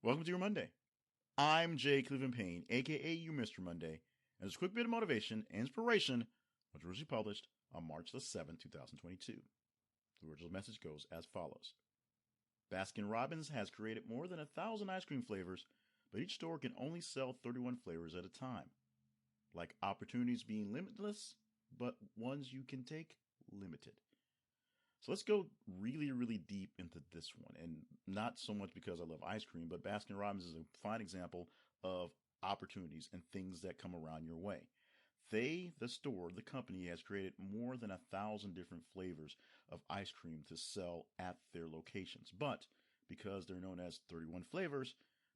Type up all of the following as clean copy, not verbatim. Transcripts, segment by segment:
Welcome to your Monday. I'm J Cleveland Payne, aka you Mr. Monday, and this quick bit of motivation and inspiration was originally published on March the 7th, 2022. The original message goes as follows. Baskin-Robbins has created more than 1,000 ice cream flavors, but each store can only sell 31 flavors at a time. Like opportunities being limitless, but ones you can take limited. So let's go really, really deep into this one. And not so much because I love ice cream, but Baskin Robbins is a fine example of opportunities and things that come around your way. They, the store, the company, has created more than 1,000 different flavors of ice cream to sell at their locations. But because they're known as 31 flavors,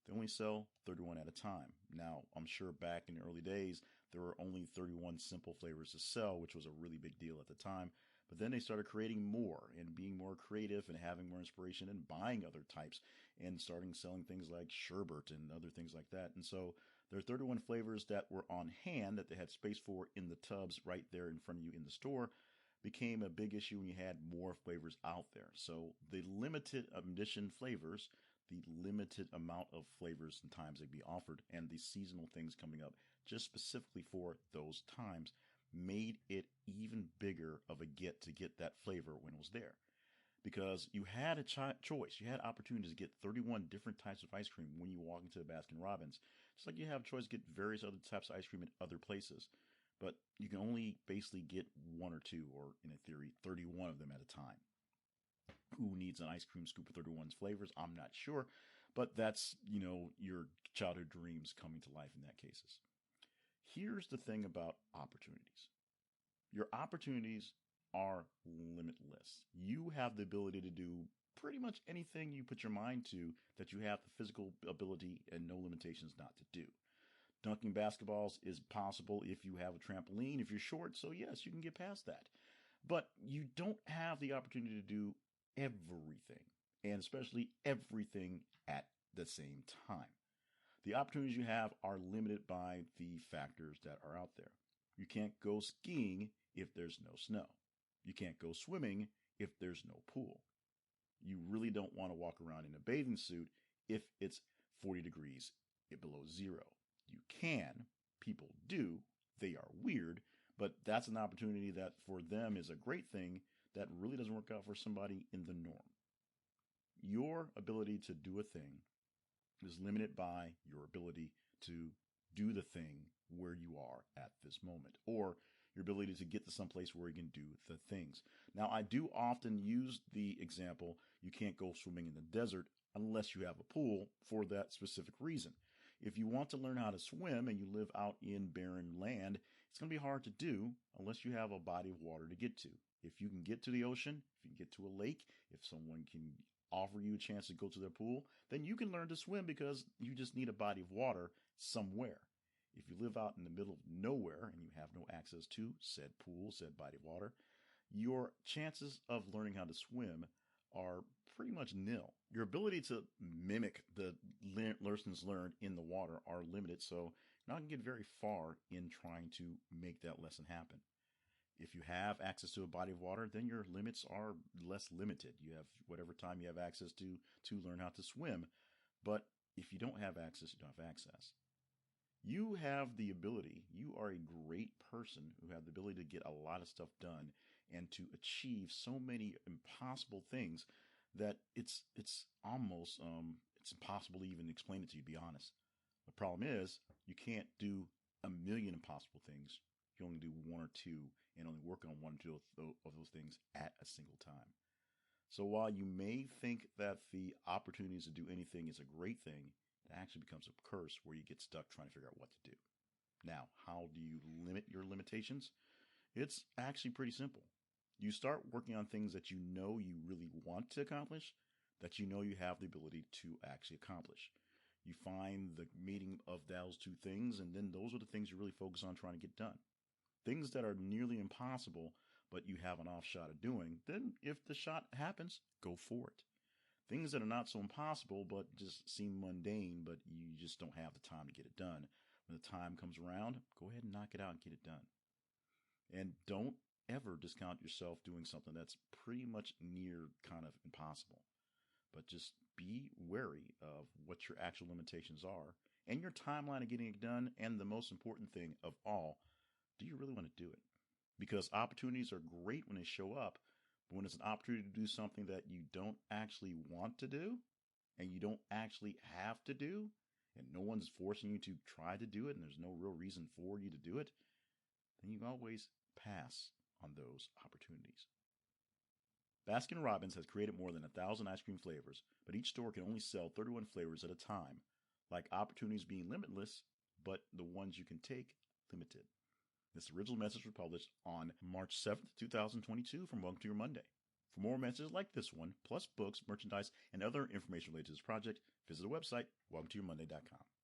they only sell 31 at a time. Now, I'm sure back in the early days, there were only 31 simple flavors to sell, which was a really big deal at the time. But then they started creating more and being more creative and having more inspiration and buying other types and starting selling things like sherbet and other things like that. And so there are 31 flavors that were on hand that they had space for in the tubs right there in front of you in the store became a big issue when you had more flavors out there. So the limited edition flavors, the limited amount of flavors and times they'd be offered, and the seasonal things coming up just specifically for those times made it even bigger of a get to get that flavor when it was there. Because you had a choice. You had opportunities to get 31 different types of ice cream when you walk into a Baskin Robbins. Just like you have a choice to get various other types of ice cream at other places. But you can only basically get one or two, or in a theory, 31 of them at a time. Who needs an ice cream scoop of 31 flavors? I'm not sure. But that's, your childhood dreams coming to life in that cases. Here's the thing about opportunities. Your opportunities are limitless. You have the ability to do pretty much anything you put your mind to that you have the physical ability and no limitations not to do. Dunking basketballs is possible if you have a trampoline, if you're short, so yes, you can get past that. But you don't have the opportunity to do everything, and especially everything at the same time. The opportunities you have are limited by the factors that are out there. You can't go skiing if there's no snow. You can't go swimming if there's no pool. You really don't want to walk around in a bathing suit if it's 40 degrees below zero. You can. People do. They are weird, but that's an opportunity that for them is a great thing that really doesn't work out for somebody in the norm. Your ability to do a thing is limited by your ability to do the thing where you are at this moment, or your ability to get to some place where you can do the things. Now, I do often use the example, you can't go swimming in the desert unless you have a pool for that specific reason. If you want to learn how to swim and you live out in barren land, it's going to be hard to do unless you have a body of water to get to. If you can get to the ocean, if you can get to a lake, if someone can offer you a chance to go to their pool, then you can learn to swim because you just need a body of water somewhere. If you live out in the middle of nowhere and you have no access to said pool, said body of water, your chances of learning how to swim are pretty much nil. Your ability to mimic the lessons learned in the water are limited, so you're not going to get very far in trying to make that lesson happen. If you have access to a body of water, then your limits are less limited. You have whatever time you have access to learn how to swim. But if you don't have access, you don't have access. You have the ability, you are a great person who have the ability to get a lot of stuff done and to achieve so many impossible things that it's almost it's impossible to even explain it to you, to be honest. The problem is you can't do a million impossible things. You only do one or two and only work on one or two of those things at a single time. So while you may think that the opportunities to do anything is a great thing, it actually becomes a curse where you get stuck trying to figure out what to do. Now, how do you limit your limitations? It's actually pretty simple. You start working on things that you know you really want to accomplish, that you know you have the ability to actually accomplish. You find the meeting of those two things, and then those are the things you really focus on trying to get done. Things that are nearly impossible, but you have an off shot of doing, then if the shot happens, go for it. Things that are not so impossible, but just seem mundane, but you just don't have the time to get it done. When the time comes around, go ahead and knock it out and get it done. And don't ever discount yourself doing something that's pretty much near kind of impossible. but just be wary of what your actual limitations are and your timeline of getting it done. And the most important thing of all, do you really want to do it? Because opportunities are great when they show up, but when it's an opportunity to do something that you don't actually want to do and you don't actually have to do, and no one's forcing you to try to do it and there's no real reason for you to do it, then you always pass on those opportunities. Baskin-Robbins has created more than 1,000 ice cream flavors, but each store can only sell 31 flavors at a time, like opportunities being limitless, but the ones you can take, limited. This original message was published on March 7th, 2022 from Welcome to Your Monday. For more messages like this one, plus books, merchandise, and other information related to this project, visit the website, welcometoyourmonday.com.